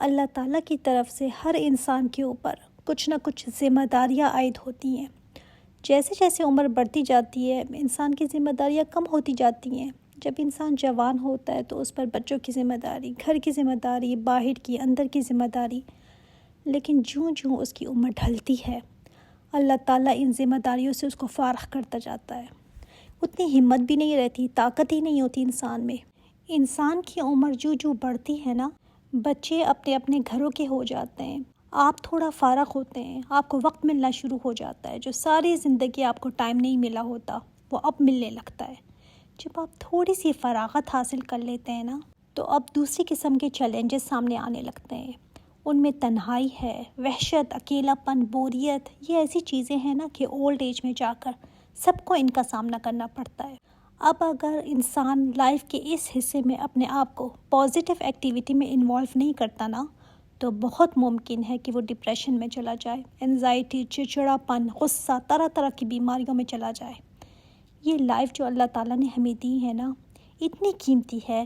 اللہ تعالیٰ کی طرف سے ہر انسان کے اوپر کچھ نہ کچھ ذمہ داریاں عائد ہوتی ہیں۔ جیسے جیسے عمر بڑھتی جاتی ہے انسان کی ذمہ داریاں کم ہوتی جاتی ہیں۔ جب انسان جوان ہوتا ہے تو اس پر بچوں کی ذمہ داری، گھر کی ذمہ داری، باہر کی اندر کی ذمہ داری، لیکن جوں جوں اس کی عمر ڈھلتی ہے اللہ تعالیٰ ان ذمہ داریوں سے اس کو فارغ کرتا جاتا ہے۔ اتنی ہمت بھی نہیں رہتی، طاقت ہی نہیں ہوتی انسان میں۔ انسان کی عمر جو بڑھتی ہے نا، بچے اپنے اپنے گھروں کے ہو جاتے ہیں، آپ تھوڑا فارغ ہوتے ہیں، آپ کو وقت ملنا شروع ہو جاتا ہے۔ جو ساری زندگی آپ کو ٹائم نہیں ملا ہوتا وہ اب ملنے لگتا ہے۔ جب آپ تھوڑی سی فراغت حاصل کر لیتے ہیں نا، تو اب دوسری قسم کے چیلنجز سامنے آنے لگتے ہیں۔ ان میں تنہائی ہے، وحشت، اکیلا پن، بوریت، یہ ایسی چیزیں ہیں نا کہ اولڈ ایج میں جا کر سب کو ان کا سامنا کرنا پڑتا ہے۔ اب اگر انسان لائف کے اس حصے میں اپنے آپ کو پازیٹیو ایکٹیویٹی میں انوالو نہیں کرتا نا، تو بہت ممکن ہے کہ وہ ڈپریشن میں چلا جائے، انزائٹی، چڑچڑاپن، غصہ، طرح طرح کی بیماریوں میں چلا جائے۔ یہ لائف جو اللہ تعالیٰ نے ہمیں دی ہے نا، اتنی قیمتی ہے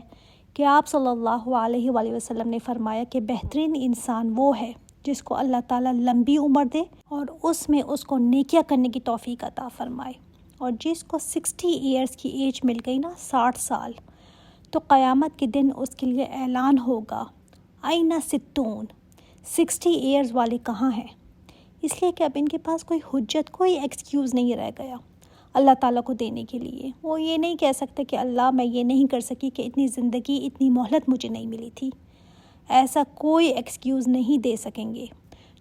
کہ آپ صلی اللہ علیہ وآلہ وسلم نے فرمایا کہ بہترین انسان وہ ہے جس کو اللہ تعالیٰ لمبی عمر دے اور اس میں اس کو نیکیاں کرنے کی توفیق عطا فرمائے۔ اور جس کو 60 ایئرز کی ایج مل گئی نا، 60 سال، تو قیامت کے دن اس کے لیے اعلان ہوگا آئینہ 60 ایئرز والے کہاں ہیں؟ اس لیے کہ اب ان کے پاس کوئی حجت، کوئی ایکسکیوز نہیں رہ گیا اللہ تعالیٰ کو دینے کے لیے۔ وہ یہ نہیں کہہ سکتے کہ اللہ میں یہ نہیں کر سکی کہ اتنی زندگی، اتنی مہلت مجھے نہیں ملی تھی۔ ایسا کوئی ایکسکیوز نہیں دے سکیں گے۔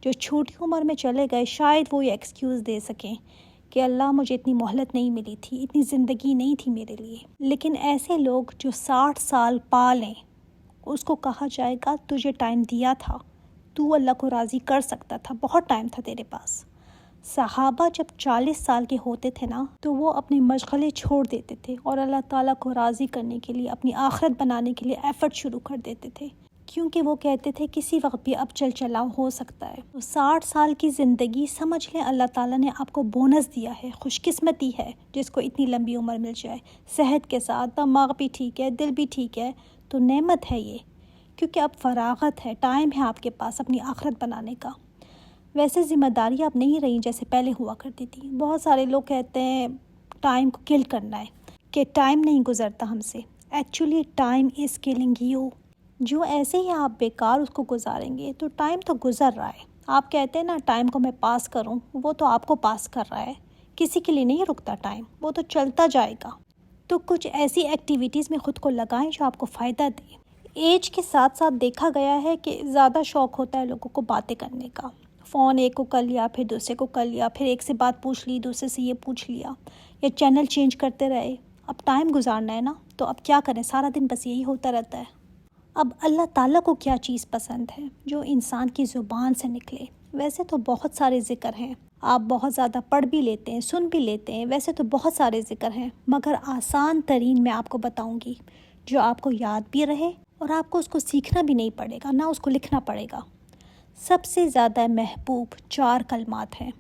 جو چھوٹی عمر میں چلے گئے شاید وہ یہ ایکسکیوز دے سکیں کہ اللہ مجھے اتنی مہلت نہیں ملی تھی، اتنی زندگی نہیں تھی میرے لیے۔ لیکن ایسے لوگ جو 60 سال پا لیں، اس کو کہا جائے گا تجھے ٹائم دیا تھا، تو اللہ کو راضی کر سکتا تھا، بہت ٹائم تھا تیرے پاس۔ صحابہ جب 40 سال کے ہوتے تھے نا، تو وہ اپنے مشغلے چھوڑ دیتے تھے اور اللہ تعالیٰ کو راضی کرنے کے لیے، اپنی آخرت بنانے کے لیے ایفرٹ شروع کر دیتے تھے، کیونکہ وہ کہتے تھے کسی وقت بھی اب چل چلاؤ ہو سکتا ہے۔ تو 60 سال کی زندگی سمجھ لیں اللہ تعالیٰ نے آپ کو بونس دیا ہے، خوش قسمتی ہے جس کو اتنی لمبی عمر مل جائے، صحت کے ساتھ، دماغ بھی ٹھیک ہے، دل بھی ٹھیک ہے، تو نعمت ہے یہ، کیونکہ اب فراغت ہے، ٹائم ہے آپ کے پاس اپنی آخرت بنانے کا۔ ویسے ذمہ داریاں اب نہیں رہیں جیسے پہلے ہوا کرتی تھی۔ بہت سارے لوگ کہتے ہیں ٹائم کو کل کرنا ہے، کہ ٹائم نہیں گزرتا ہم سے۔ Actually time is killing you. جو ایسے ہی آپ بیکار اس کو گزاریں گے تو ٹائم تو گزر رہا ہے۔ آپ کہتے ہیں نا ٹائم کو میں پاس کروں، وہ تو آپ کو پاس کر رہا ہے، کسی کے لیے نہیں رکتا ٹائم، وہ تو چلتا جائے گا۔ تو کچھ ایسی ایکٹیویٹیز میں خود کو لگائیں جو آپ کو فائدہ دیں۔ ایج کے ساتھ ساتھ دیکھا گیا ہے کہ زیادہ شوق ہوتا ہے لوگوں کو باتیں کرنے کا۔ فون ایک کو کر لیا، پھر دوسرے کو کر لیا، پھر ایک سے بات پوچھ لی، دوسرے سے یہ پوچھ لیا، یا چینل چینج کرتے رہے۔ اب ٹائم گزارنا ہے نا، تو اب کیا کریں، سارا دن بس یہی ہوتا رہتا ہے۔ اب اللہ تعالیٰ کو کیا چیز پسند ہے جو انسان کی زبان سے نکلے؟ ویسے تو بہت سارے ذکر ہیں، آپ بہت زیادہ پڑھ بھی لیتے ہیں، سن بھی لیتے ہیں، ویسے تو بہت سارے ذکر ہیں، مگر آسان ترین میں آپ کو بتاؤں گی جو آپ کو یاد بھی رہے اور آپ کو اس کو سیکھنا بھی نہیں پڑے گا، نہ اس کو لکھنا پڑے گا۔ سب سے زیادہ محبوب 4 کلمات ہیں: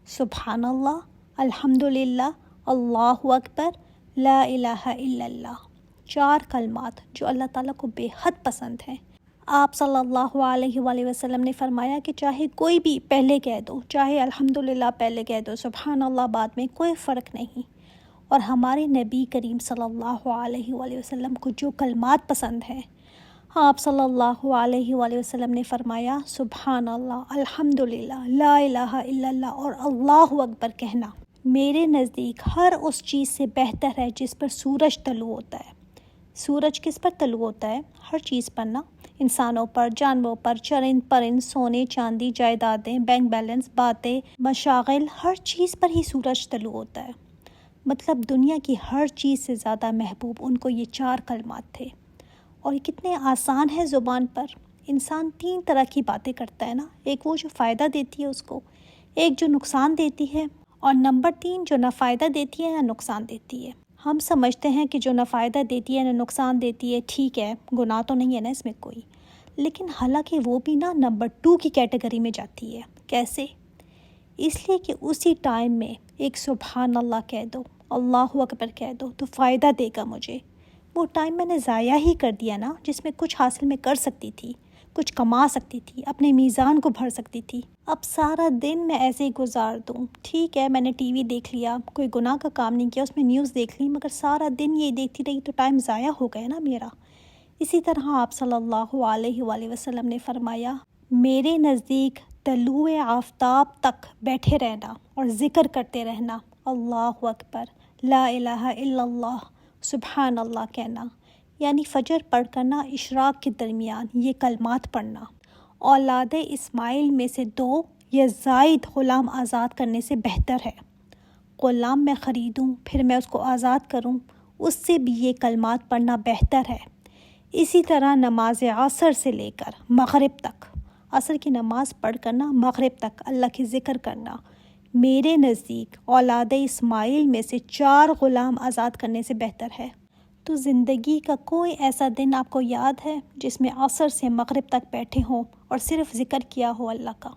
سبحان اللہ، الحمدللہ، اللہ اکبر، لا الہ الا اللہ۔ 4 کلمات جو اللہ تعالیٰ کو بے حد پسند ہیں۔ آپ صلی اللہ علیہ وآلہ وسلم نے فرمایا کہ چاہے کوئی بھی پہلے کہہ دو، چاہے الحمدللہ پہلے کہہ دو، سبحان اللہ بعد میں، کوئی فرق نہیں۔ اور ہمارے نبی کریم صلی اللہ علیہ وآلہ وسلم کو جو کلمات پسند ہیں، آپ صلی اللہ علیہ وآلہ وسلم نے فرمایا سبحان اللہ، الحمدللہ، لا الہ الا اللہ اور اللہ اکبر کہنا میرے نزدیک ہر اس چیز سے بہتر ہے جس پر سورج طلوع ہوتا ہے۔ سورج کس پر طلوع ہوتا ہے؟ ہر چیز پر نا، انسانوں پر، جانوروں پر، چرند پرند، سونے چاندی، جائیدادیں، بینک بیلنس، باتیں، مشاغل، ہر چیز پر ہی سورج طلوع ہوتا ہے۔ مطلب دنیا کی ہر چیز سے زیادہ محبوب ان کو یہ 4 کلمات تھے۔ اور یہ کتنے آسان ہے زبان پر۔ انسان 3 طرح کی باتیں کرتا ہے نا، ایک وہ جو فائدہ دیتی ہے اس کو، ایک جو نقصان دیتی ہے، اور نمبر 3 جو نہ فائدہ دیتی ہے نہ نقصان دیتی ہے۔ ہم سمجھتے ہیں کہ جو نہ فائدہ دیتی ہے نہ نقصان دیتی ہے ٹھیک ہے، گناہ تو نہیں ہے نا اس میں کوئی، لیکن حالانکہ وہ بھی نا نمبر 2 کی کیٹیگری میں جاتی ہے۔ کیسے؟ اس لیے کہ اسی ٹائم میں ایک سبحان اللہ کہہ دو، اللہ اکبر کہہ دو تو فائدہ دے گا مجھے۔ وہ ٹائم میں نے ضائع ہی کر دیا نا، جس میں کچھ حاصل میں کر سکتی تھی، کچھ کما سکتی تھی، اپنے میزان کو بھر سکتی تھی۔ اب سارا دن میں ایسے ہی گزار دوں، ٹھیک ہے میں نے ٹی وی دیکھ لیا، کوئی گناہ کا کام نہیں کیا، اس میں نیوز دیکھ لی، مگر سارا دن یہ دیکھتی رہی تو ٹائم ضائع ہو گیا نا میرا۔ اسی طرح آپ صلی اللہ علیہ وآلہ وسلم نے فرمایا، میرے نزدیک طلوع آفتاب تک بیٹھے رہنا اور ذکر کرتے رہنا، اللہ اکبر، لا الہ الا اللہ، سبحان اللہ کہنا، یعنی فجر پڑھ کرنا، اشراق کے درمیان یہ کلمات پڑھنا، اولاد اسماعیل میں سے 2 یا زائد غلام آزاد کرنے سے بہتر ہے۔ غلام میں خریدوں پھر میں اس کو آزاد کروں، اس سے بھی یہ کلمات پڑھنا بہتر ہے۔ اسی طرح نماز عصر سے لے کر مغرب تک، عصر کی نماز پڑھ کرنا، مغرب تک اللہ کے ذکر کرنا، میرے نزدیک اولاد اسماعیل میں سے 4 غلام آزاد کرنے سے بہتر ہے۔ تو زندگی کا کوئی ایسا دن آپ کو یاد ہے جس میں عصر سے مغرب تک بیٹھے ہوں اور صرف ذکر کیا ہو اللہ کا؟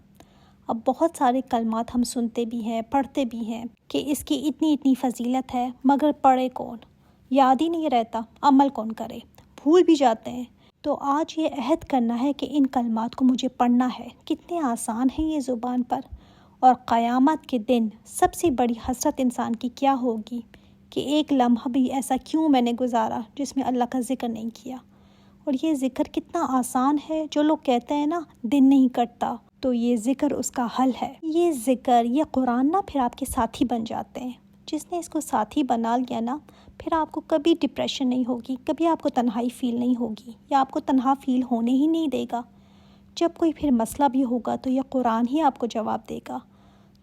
اب بہت سارے کلمات ہم سنتے بھی ہیں، پڑھتے بھی ہیں کہ اس کی اتنی فضیلت ہے، مگر پڑھے کون؟ یاد ہی نہیں رہتا، عمل کون کرے؟ بھول بھی جاتے ہیں۔ تو آج یہ عہد کرنا ہے کہ ان کلمات کو مجھے پڑھنا ہے۔ کتنے آسان ہیں یہ زبان پر، اور قیامت کے دن سب سے بڑی حسرت انسان کی کیا ہوگی کہ ایک لمحہ بھی ایسا کیوں میں نے گزارا جس میں اللہ کا ذکر نہیں کیا۔ اور یہ ذکر کتنا آسان ہے، جو لوگ کہتے ہیں نا دن نہیں کٹتا، تو یہ ذکر اس کا حل ہے۔ یہ ذکر، یہ قرآن نا پھر آپ کے ساتھی بن جاتے ہیں۔ جس نے اس کو ساتھی بنا لیا نا، پھر آپ کو کبھی ڈپریشن نہیں ہوگی، کبھی آپ کو تنہائی فیل نہیں ہوگی، یا آپ کو تنہا فیل ہونے ہی نہیں دے گا۔ جب کوئی پھر مسئلہ بھی ہوگا تو یہ قرآن ہی آپ کو جواب دے گا۔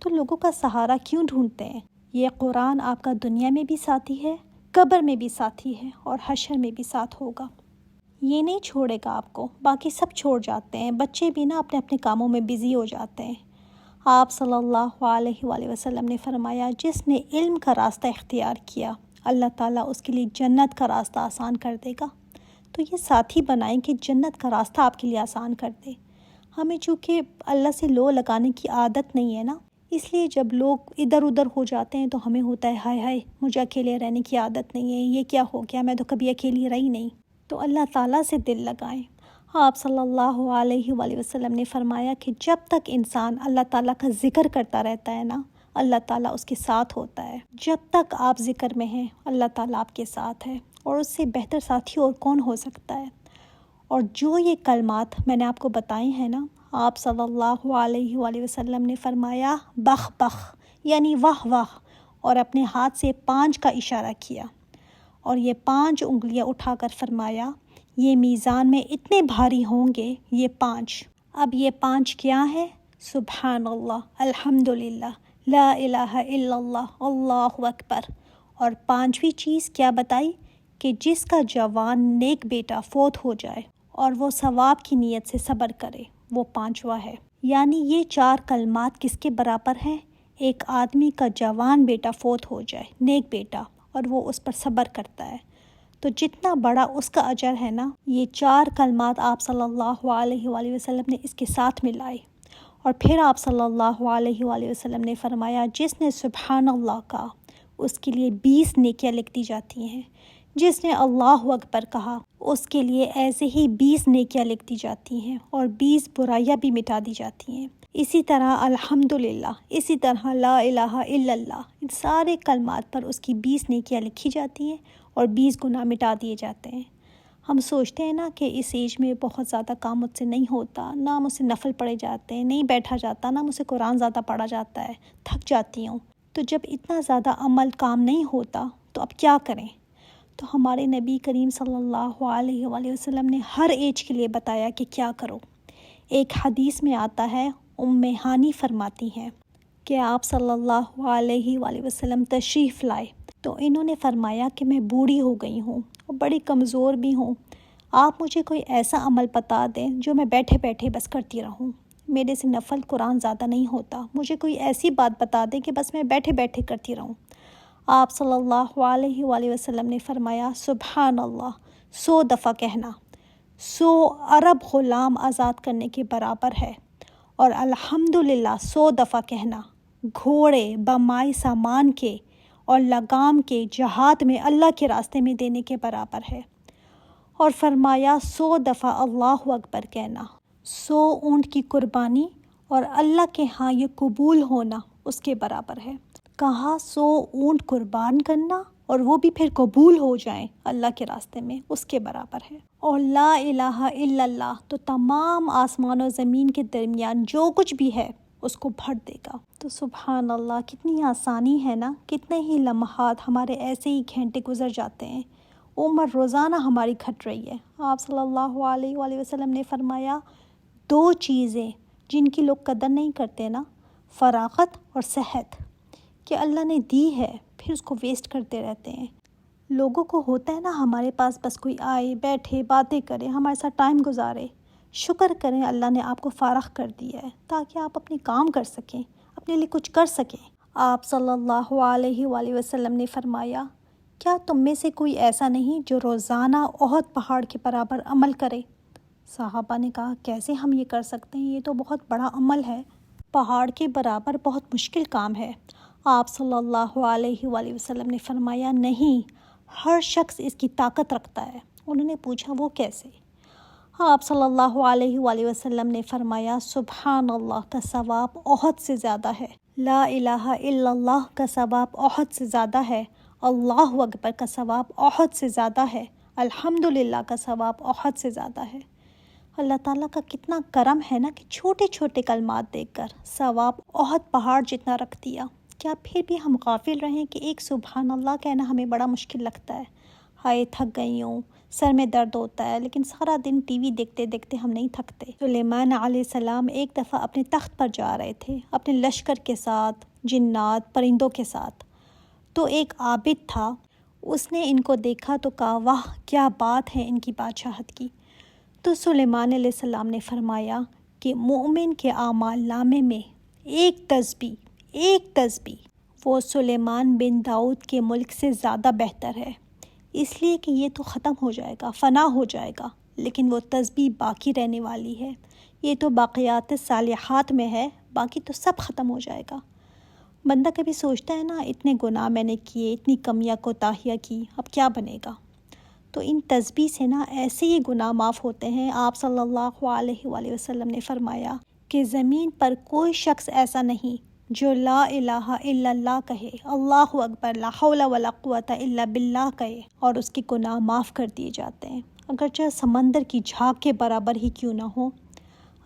تو لوگوں کا سہارا کیوں ڈھونڈتے ہیں؟ یہ قرآن آپ کا دنیا میں بھی ساتھی ہے، قبر میں بھی ساتھی ہے، اور حشر میں بھی ساتھ ہوگا۔ یہ نہیں چھوڑے گا آپ کو، باقی سب چھوڑ جاتے ہیں، بچے بھی نا اپنے اپنے کاموں میں بزی ہو جاتے ہیں۔ آپ صلی اللہ علیہ وآلہ وسلم نے فرمایا، جس نے علم کا راستہ اختیار کیا، اللہ تعالیٰ اس کے لیے جنت کا راستہ آسان کر دے گا۔ تو یہ ساتھی بنائیں کہ جنت کا راستہ آپ کے لیے آسان کر دے۔ ہمیں چونکہ اللہ سے لو لگانے کی عادت نہیں ہے نا، اس لیے جب لوگ ادھر ادھر ہو جاتے ہیں تو ہمیں ہوتا ہے ہائے ہائے مجھے اکیلے رہنے کی عادت نہیں ہے، یہ کیا ہو گیا، میں تو کبھی اکیلی رہی نہیں۔ تو اللہ تعالیٰ سے دل لگائیں۔ آپ صلی اللہ علیہ وآلہ وسلم نے فرمایا کہ جب تک انسان اللہ تعالیٰ کا ذکر کرتا رہتا ہے نا، اللہ تعالیٰ اس کے ساتھ ہوتا ہے۔ جب تک آپ ذکر میں ہیں، اللہ تعالیٰ آپ کے ساتھ ہے، اور اس سے بہتر ساتھی اور کون ہو سکتا ہے؟ اور جو یہ کلمات میں نے آپ کو بتائے ہیں نا، آپ صلی اللہ علیہ وآلہ وسلم نے فرمایا بخ بخ، یعنی واہ واہ، اور اپنے ہاتھ سے 5 کا اشارہ کیا، اور یہ 5 انگلیاں اٹھا کر فرمایا، یہ میزان میں اتنے بھاری ہوں گے یہ 5۔ اب یہ 5 کیا ہے؟ سبحان اللہ، الحمدللہ، لا الہ الا اللہ، اللہ اکبر۔ اور 5ویں چیز کیا بتائی؟ کہ جس کا جوان نیک بیٹا فوت ہو جائے اور وہ ثواب کی نیت سے صبر کرے، وہ 5واں ہے۔ یعنی یہ 4 کلمات کس کے برابر ہیں؟ ایک آدمی کا جوان بیٹا فوت ہو جائے، نیک بیٹا، اور وہ اس پر صبر کرتا ہے، تو جتنا بڑا اس کا اجر ہے نا، یہ 4 کلمات آپ صلی اللہ علیہ وآلہ وسلم نے اس کے ساتھ ملائے۔ اور پھر آپ صلی اللہ علیہ وآلہ وسلم نے فرمایا، جس نے سبحان اللہ کہا اس کے لیے 20 نیکیاں لکھ دی جاتی ہیں، جس نے اللہ اکبر کہا اس کے لیے ایسے ہی 20 نیکیاں لکھ دی جاتی ہیں، اور 20 برائیاں بھی مٹا دی جاتی ہیں۔ اسی طرح الحمدللہ، اسی طرح لا الہ الا اللہ، ان سارے کلمات پر اس کی 20 نیکیاں لکھی جاتی ہیں اور 20 گناہ مٹا دیے جاتے ہیں۔ ہم سوچتے ہیں نا کہ اس ایج میں بہت زیادہ کام مجھ سے نہیں ہوتا، نہ مجھ سے نفل پڑھے جاتے ہیں، نہیں بیٹھا جاتا، نہ مجھ سے قرآن زیادہ پڑھا جاتا ہے، تھک جاتی ہوں۔ تو جب اتنا زیادہ عمل کام نہیں ہوتا تو اب کیا کریں؟ تو ہمارے نبی کریم صلی اللہ علیہ وآلہ وسلم نے ہر ایج کے لیے بتایا کہ کیا کرو۔ ایک حدیث میں آتا ہے، ام ہانی فرماتی ہیں کہ آپ صلی اللہ علیہ وآلہ وسلم تشریف لائے تو انہوں نے فرمایا کہ میں بوڑھی ہو گئی ہوں اور بڑی کمزور بھی ہوں، آپ مجھے کوئی ایسا عمل بتا دیں جو میں بیٹھے بیٹھے بس کرتی رہوں، میرے سے نفل قرآن زیادہ نہیں ہوتا، مجھے کوئی ایسی بات بتا دیں کہ بس میں بیٹھے بیٹھے کرتی رہوں۔ آپ صلی اللہ علیہ وآلہ وسلم نے فرمایا، سبحان اللہ 100 دفعہ کہنا 100 ارب غلام آزاد کرنے کے برابر ہے، اور الحمدللہ 100 دفعہ کہنا گھوڑے بمائی سامان کے اور لگام کے جہاد میں اللہ کے راستے میں دینے کے برابر ہے، اور فرمایا 100 دفعہ اللہ اکبر کہنا، 100 اونٹ کی قربانی اور اللہ کے ہاں یہ قبول ہونا اس کے برابر ہے۔ کہا 100 اونٹ قربان کرنا اور وہ بھی پھر قبول ہو جائیں اللہ کے راستے میں، اس کے برابر ہے۔ اور لا الہ الا اللہ تو تمام آسمان و زمین کے درمیان جو کچھ بھی ہے اس کو بھر دے گا۔ تو سبحان اللہ، کتنی آسانی ہے نا، کتنے ہی لمحات ہمارے ایسے ہی گھنٹے گزر جاتے ہیں، عمر روزانہ ہماری گھٹ رہی ہے۔ آپ صلی اللہ علیہ وآلہ وسلم نے فرمایا 2 چیزیں جن کی لوگ قدر نہیں کرتے نا، فراغت اور صحت، کہ اللہ نے دی ہے پھر اس کو ویسٹ کرتے رہتے ہیں۔ لوگوں کو ہوتا ہے نا ہمارے پاس بس کوئی آئے بیٹھے باتیں کرے ہمارے ساتھ ٹائم گزارے، شکر کریں اللہ نے آپ کو فارغ کر دیا ہے تاکہ آپ اپنے کام کر سکیں، اپنے لیے کچھ کر سکیں۔ آپ صلی اللہ علیہ وآلہ وسلم نے فرمایا کیا تم میں سے کوئی ایسا نہیں جو روزانہ احد پہاڑ کے برابر عمل کرے؟ صحابہ نے کہا کیسے ہم یہ کر سکتے ہیں، یہ تو بہت بڑا عمل ہے، پہاڑ کے برابر بہت مشکل کام ہے۔ آپ صلی اللہ علیہ وآلہ وسلم نے فرمایا نہیں، ہر شخص اس کی طاقت رکھتا ہے۔ انہوں نے پوچھا وہ کیسے؟ آپ صلی اللہ علیہ وآلہ وسلم نے فرمایا سبحان اللہ کا ثواب احد سے زیادہ ہے، لا الہ الا اللہ کا ثواب احد سے زیادہ ہے، اللہ اکبر کا ثواب احد سے زیادہ ہے، الحمدللہ کا ثواب احد سے زیادہ ہے۔ اللہ تعالیٰ کا کتنا کرم ہے نا کہ چھوٹے چھوٹے کلمات دیکھ کر ثواب احد پہاڑ جتنا رکھ دیا۔ کیا پھر بھی ہم غافل رہیں کہ ایک سبحان اللہ کہنا ہمیں بڑا مشکل لگتا ہے؟ ہائے تھک گئی ہوں، سر میں درد ہوتا ہے، لیکن سارا دن ٹی وی دیکھتے دیکھتے ہم نہیں تھکتے۔ سلیمان علیہ السلام ایک دفعہ اپنے تخت پر جا رہے تھے اپنے لشکر کے ساتھ، جنات پرندوں کے ساتھ، تو ایک عابد تھا، اس نے ان کو دیکھا تو کہا واہ کیا بات ہے ان کی بادشاہت کی۔ تو سلیمان علیہ السلام نے فرمایا کہ مومن کے اعمال نامے میں ایک تسبیح وہ سلیمان بن داؤد کے ملک سے زیادہ بہتر ہے، اس لیے کہ یہ تو ختم ہو جائے گا، فنا ہو جائے گا، لیکن وہ تسبیح باقی رہنے والی ہے۔ یہ تو باقیات صالحات میں ہے، باقی تو سب ختم ہو جائے گا۔ بندہ کبھی سوچتا ہے نا اتنے گناہ میں نے کیے، اتنی کمیاں کوتاہیاں کی، اب کیا بنے گا؟ تو ان تسبیح سے نا ایسے ہی گناہ معاف ہوتے ہیں۔ آپ صلی اللہ علیہ وآلہ وسلم نے فرمایا کہ زمین پر کوئی شخص ایسا نہیں جو لا الہ الا اللہ کہے، اللہ اکبر، لا حول ولا قوت الا باللہ کہے اور اس کے گناہ معاف کر دیے جاتے ہیں، اگرچہ سمندر کی جھاگ کے برابر ہی کیوں نہ ہو۔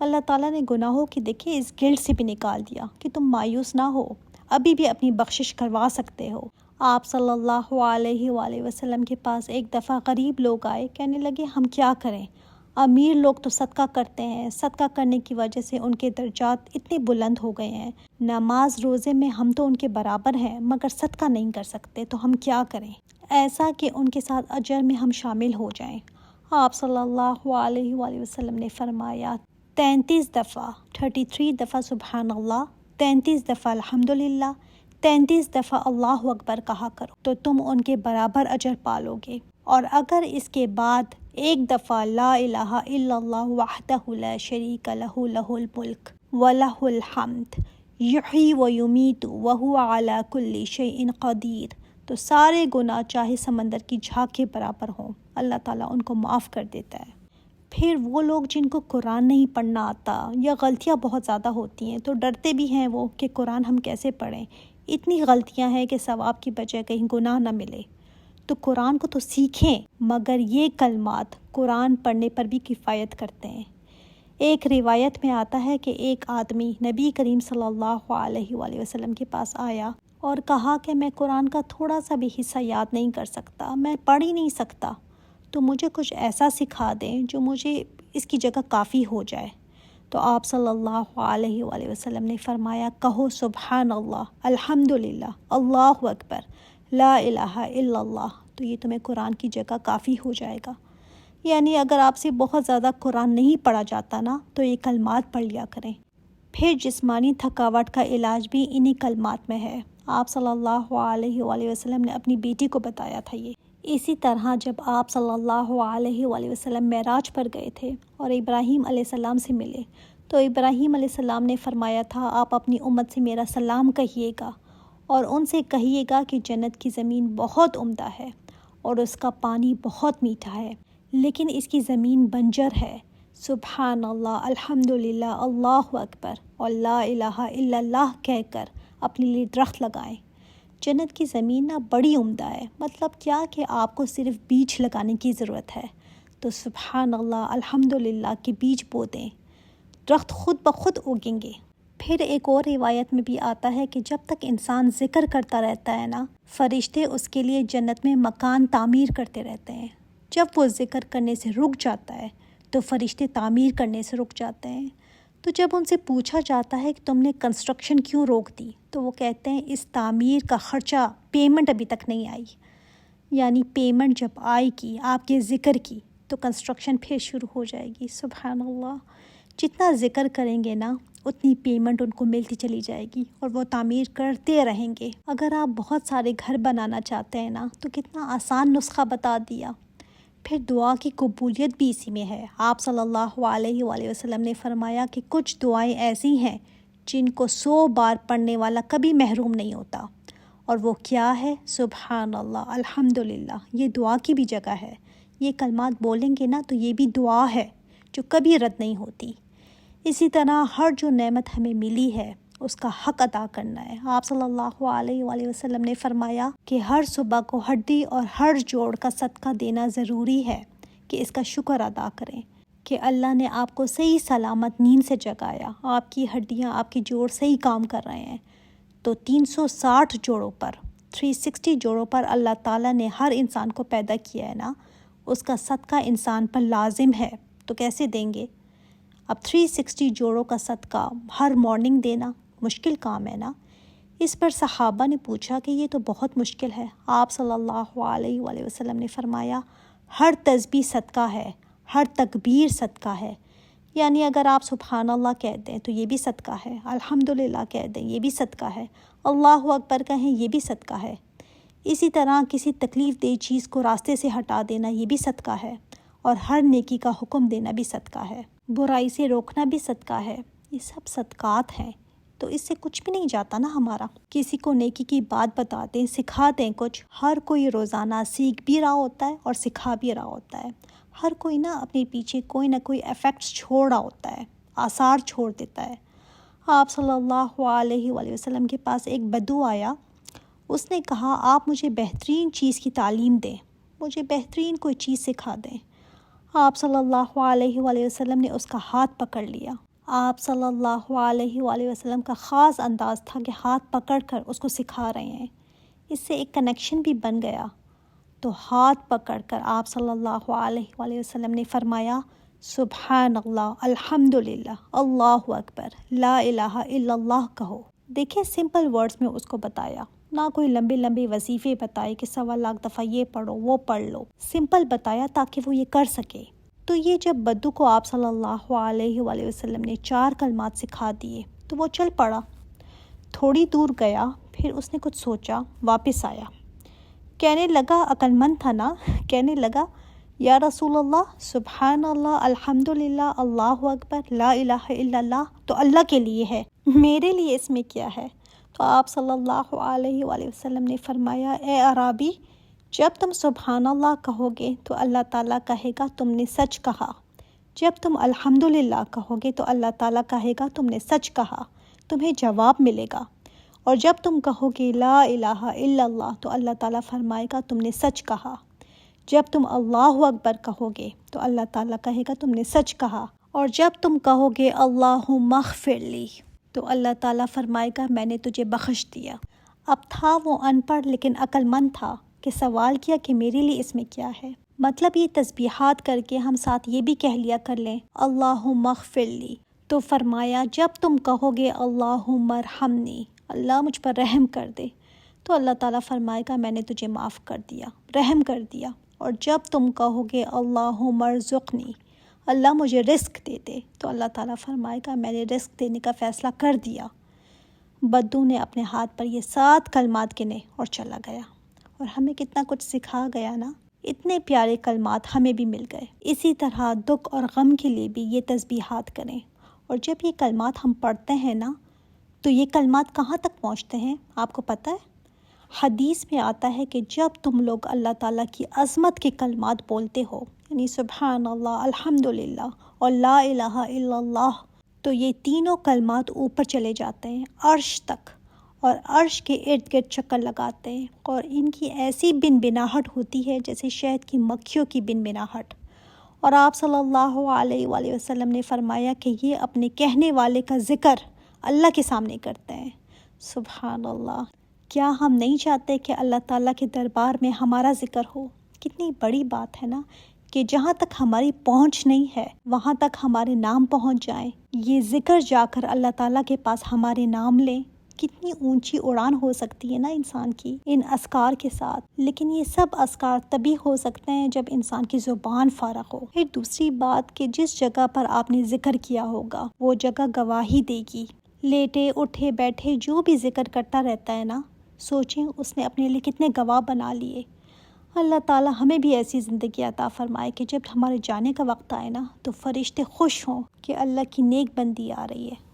اللہ تعالیٰ نے گناہوں کی دیکھیں اس گلٹ سے بھی نکال دیا کہ تم مایوس نہ ہو، ابھی بھی اپنی بخشش کروا سکتے ہو۔ آپ صلی اللہ علیہ وآلہ وسلم کے پاس ایک دفعہ غریب لوگ آئے، کہنے لگے ہم کیا کریں، امیر لوگ تو صدقہ کرتے ہیں، صدقہ کرنے کی وجہ سے ان کے درجات اتنے بلند ہو گئے ہیں، نماز روزے میں ہم تو ان کے برابر ہیں مگر صدقہ نہیں کر سکتے، تو ہم کیا کریں ایسا کہ ان کے ساتھ اجر میں ہم شامل ہو جائیں۔ آپ صلی اللہ علیہ وآلہ وسلم نے فرمایا 33 دفعہ 33 دفعہ سبحان اللہ، 33 دفعہ الحمدللہ، 33 دفعہ اللہ اکبر کہا کرو تو تم ان کے برابر اجر پالو گے۔ اور اگر اس کے بعد ایک دفعہ لا الہ الا اللہ وحدہ لا شریک لہ لہ الملک ولہ الحمد یحیی و یمیت وہو علی کل شیء قدیر، تو سارے گناہ چاہے سمندر کی جھاگ کے برابر ہوں، اللہ تعالیٰ ان کو معاف کر دیتا ہے۔ پھر وہ لوگ جن کو قرآن نہیں پڑھنا آتا یا غلطیاں بہت زیادہ ہوتی ہیں تو ڈرتے بھی ہیں وہ کہ قرآن ہم کیسے پڑھیں، اتنی غلطیاں ہیں کہ ثواب کی بجائے کہیں گناہ نہ ملے، تو قرآن کو تو سیکھیں، مگر یہ کلمات قرآن پڑھنے پر بھی کفایت کرتے ہیں۔ ایک روایت میں آتا ہے کہ ایک آدمی نبی کریم صلی اللہ علیہ وآلہ وسلم کے پاس آیا اور کہا کہ میں قرآن کا تھوڑا سا بھی حصہ یاد نہیں کر سکتا، میں پڑھ ہی نہیں سکتا، تو مجھے کچھ ایسا سکھا دیں جو مجھے اس کی جگہ کافی ہو جائے۔ تو آپ صلی اللہ علیہ وآلہ وسلم نے فرمایا کہو سبحان اللہ، الحمدللہ، اللہ اکبر، لا الہ الا اللہ، تو یہ تمہیں قرآن کی جگہ کافی ہو جائے گا۔ یعنی اگر آپ سے بہت زیادہ قرآن نہیں پڑھا جاتا نا تو یہ کلمات پڑھ لیا کریں۔ پھر جسمانی تھکاوٹ کا علاج بھی انہی کلمات میں ہے۔ آپ صلی اللہ علیہ وآلہ وسلم نے اپنی بیٹی کو بتایا تھا یہ۔ اسی طرح جب آپ صلی اللہ علیہ وآلہ وسلم معراج پر گئے تھے اور ابراہیم علیہ السلام سے ملے تو ابراہیم علیہ السلام نے فرمایا تھا آپ اپنی امت سے میرا سلام کہیے گا اور ان سے کہیے گا کہ جنت کی زمین بہت عمدہ ہے اور اس کا پانی بہت میٹھا ہے، لیکن اس کی زمین بنجر ہے، سبحان اللہ، الحمدللہ، اللہ اکبر اور لا الہ الا اللہ کہہ کر اپنے لیے درخت لگائیں۔ جنت کی زمین نا بڑی عمدہ ہے، مطلب کیا کہ آپ کو صرف بیج لگانے کی ضرورت ہے، تو سبحان اللہ، الحمدللہ کے بیج بو دیں، درخت خود بخود اگیں گے۔ پھر ایک اور روایت میں بھی آتا ہے کہ جب تک انسان ذکر کرتا رہتا ہے نا، فرشتے اس کے لیے جنت میں مکان تعمیر کرتے رہتے ہیں۔ جب وہ ذکر کرنے سے رک جاتا ہے تو فرشتے تعمیر کرنے سے رک جاتے ہیں۔ تو جب ان سے پوچھا جاتا ہے کہ تم نے کنسٹرکشن کیوں روک دی، تو وہ کہتے ہیں اس تعمیر کا خرچہ، پیمنٹ ابھی تک نہیں آئی، یعنی پیمنٹ جب آئے گی آپ کے ذکر کی تو کنسٹرکشن پھر شروع ہو جائے گی۔ سبحان اللہ، جتنا ذکر کریں گے نا اتنی پیمنٹ ان کو ملتی چلی جائے گی اور وہ تعمیر کرتے رہیں گے۔ اگر آپ بہت سارے گھر بنانا چاہتے ہیں نا تو کتنا آسان نسخہ بتا دیا۔ پھر دعا کی قبولیت بھی اسی میں ہے۔ آپ صلی اللہ علیہ وآلہ وسلم نے فرمایا کہ کچھ دعائیں ایسی ہیں جن کو 100 بار پڑھنے والا کبھی محروم نہیں ہوتا، اور وہ کیا ہے؟ سبحان اللہ، الحمدللہ۔ یہ دعا کی بھی جگہ ہے، یہ کلمات بولیں گے نا تو یہ بھی دعا ہے جو کبھی رد نہیں ہوتی۔ اسی طرح ہر جو نعمت ہمیں ملی ہے اس کا حق ادا کرنا ہے۔ آپ صلی اللہ علیہ وآلہ وسلم نے فرمایا کہ ہر صبح کو ہڈی اور ہر جوڑ کا صدقہ دینا ضروری ہے کہ اس کا شکر ادا کریں کہ اللہ نے آپ کو صحیح سلامت نیند سے جگایا، آپ کی ہڈیاں، آپ کے جوڑ صحیح کام کر رہے ہیں۔ تو 360 جوڑوں پر، 360 جوڑوں پر اللہ تعالیٰ نے ہر انسان کو پیدا کیا ہے نا، اس کا صدقہ انسان پر لازم ہے، تو کیسے دیں گے؟ اب 360 جوڑوں کا صدقہ ہر مارننگ دینا مشکل کام ہے نا۔ اس پر صحابہ نے پوچھا کہ یہ تو بہت مشکل ہے۔ آپ صلی اللہ علیہ وآلہ وسلم نے فرمایا ہر تسبیح صدقہ ہے، ہر تکبیر صدقہ ہے، یعنی اگر آپ سبحان اللہ کہہ دیں تو یہ بھی صدقہ ہے، الحمدللہ کہہ دیں یہ بھی صدقہ ہے، اللہ اکبر کہیں یہ بھی صدقہ ہے۔ اسی طرح کسی تکلیف دہ چیز کو راستے سے ہٹا دینا یہ بھی صدقہ ہے، اور ہر نیکی کا حکم دینا بھی صدقہ ہے، برائی سے روکنا بھی صدقہ ہے۔ یہ سب صدقات ہیں، تو اس سے کچھ بھی نہیں جاتا نا ہمارا۔ کسی کو نیکی کی بات بتا دیں، سکھا دیں کچھ۔ ہر کوئی روزانہ سیکھ بھی رہا ہوتا ہے اور سکھا بھی رہا ہوتا ہے۔ ہر کوئی نا اپنے پیچھے کوئی نہ کوئی ایفیکٹس چھوڑ رہا ہوتا ہے، آثار چھوڑ دیتا ہے۔ آپ صلی اللہ علیہ وآلہ وسلم کے پاس ایک بدو آیا، اس نے کہا آپ مجھے بہترین چیز کی تعلیم دیں، مجھے بہترین کوئی چیز سکھا دیں۔ آپ صلی اللہ علیہ وآلہ وسلم نے اس کا ہاتھ پکڑ لیا۔ آپ صلی اللہ علیہ وآلہ وسلم کا خاص انداز تھا کہ ہاتھ پکڑ کر اس کو سکھا رہے ہیں، اس سے ایک کنیکشن بھی بن گیا۔ تو ہاتھ پکڑ کر آپ صلی اللہ علیہ وآلہ وسلم نے فرمایا سبحان اللہ، الحمدللہ، اللہ اکبر، لا الہ الا اللہ کہو۔ دیکھیں سمپل ورڈز میں اس کو بتایا، نہ کوئی لمبے لمبے وظیفے بتائے کہ 1.25 لاکھ دفعہ یہ پڑھو وہ پڑھ لو، سمپل بتایا تاکہ وہ یہ کر سکے۔ تو یہ جب بدو کو آپ صلی اللہ علیہ وآلہ وسلم نے 4 کلمات سکھا دیے تو وہ چل پڑا، تھوڑی دور گیا، پھر اس نے کچھ سوچا، واپس آیا، کہنے لگا، عقل مند تھا نا، کہنے لگا یا رسول اللہ، سبحان اللہ، الحمدللہ، اللہ اکبر، لا الہ الا اللہ تو اللہ کے لیے ہے، میرے لیے اس میں کیا ہے؟ تو آپ صلی اللہ علیہ وآلہ وسلم نے فرمایا اے اعرابی، جب تم سبحان اللہ کہو گے تو اللہ تعالیٰ کہے گا تم نے سچ کہا، جب تم الحمدللہ کہو گے تو اللہ تعالیٰ کہے گا تم نے سچ کہا، تمہیں جواب ملے گا، اور جب تم کہو گے لا الہ الا اللہ تو اللہ تعالیٰ فرمائے گا تم نے سچ کہا، جب تم اللہ اکبر کہو گے تو اللہ تعالیٰ کہے گا تم نے سچ کہا، اور جب تم کہو گے اللہم اغفر لی تو اللہ تعالیٰ فرمائے گا میں نے تجھے بخش دیا۔ اب تھا وہ ان پڑھ لیکن عقل مند تھا کہ سوال کیا کہ میرے لیے اس میں کیا ہے؟ مطلب یہ تسبیحات کر کے ہم ساتھ یہ بھی کہہ لیا کر لیں اللہم اغفر لی، تو فرمایا جب تم کہو گے اللہم ارحمنی، اللہ مجھ پر رحم کر دے، تو اللہ تعالیٰ فرمائے گا میں نے تجھے معاف کر دیا، رحم کر دیا، اور جب تم کہو گے اللہم ارزقنی، اللہ مجھے رزق دے دے، تو اللہ تعالیٰ فرمائے گا میں نے رزق دینے کا فیصلہ کر دیا۔ بدو نے اپنے ہاتھ پر یہ 7 کلمات گنے اور چلا گیا، اور ہمیں کتنا کچھ سکھا گیا نا، اتنے پیارے کلمات ہمیں بھی مل گئے۔ اسی طرح دکھ اور غم کے لیے بھی یہ تسبیحات کریں، اور جب یہ کلمات ہم پڑھتے ہیں نا تو یہ کلمات کہاں تک پہنچتے ہیں آپ کو پتہ ہے؟ حدیث میں آتا ہے کہ جب تم لوگ اللہ تعالیٰ کی عظمت کے کلمات بولتے ہو، یعنی سبحان اللہ، الحمدللہ اور لا الہ الا اللہ، تو یہ تینوں کلمات اوپر چلے جاتے ہیں عرش تک، اور عرش کے ارد گرد چکر لگاتے ہیں، اور ان کی ایسی بن بناہٹ ہوتی ہے جیسے شہد کی مکھیوں کی بن بناہٹ۔ اور آپ صلی اللہ علیہ وآلہ وسلم نے فرمایا کہ یہ اپنے کہنے والے کا ذکر اللہ کے سامنے کرتے ہیں۔ سبحان اللہ! کیا ہم نہیں چاہتے کہ اللہ تعالیٰ کے دربار میں ہمارا ذکر ہو؟ کتنی بڑی بات ہے نا، کہ جہاں تک ہماری پہنچ نہیں ہے وہاں تک ہمارے نام پہنچ جائیں، یہ ذکر جا کر اللہ تعالیٰ کے پاس ہمارے نام لیں۔ کتنی اونچی اڑان ہو سکتی ہے نا انسان کی ان اذکار کے ساتھ۔ لیکن یہ سب اذکار تبھی ہو سکتے ہیں جب انسان کی زبان فارغ ہو۔ پھر دوسری بات کہ جس جگہ پر آپ نے ذکر کیا ہوگا وہ جگہ گواہی دے گی۔ لیٹے اٹھے بیٹھے جو بھی ذکر کرتا رہتا ہے نا، سوچیں اس نے اپنے لیے کتنے گواہ بنا لیے۔ اللہ تعالیٰ ہمیں بھی ایسی زندگی عطا فرمائے کہ جب ہمارے جانے کا وقت آئے نا تو فرشتے خوش ہوں کہ اللہ کی نیک بندی آ رہی ہے۔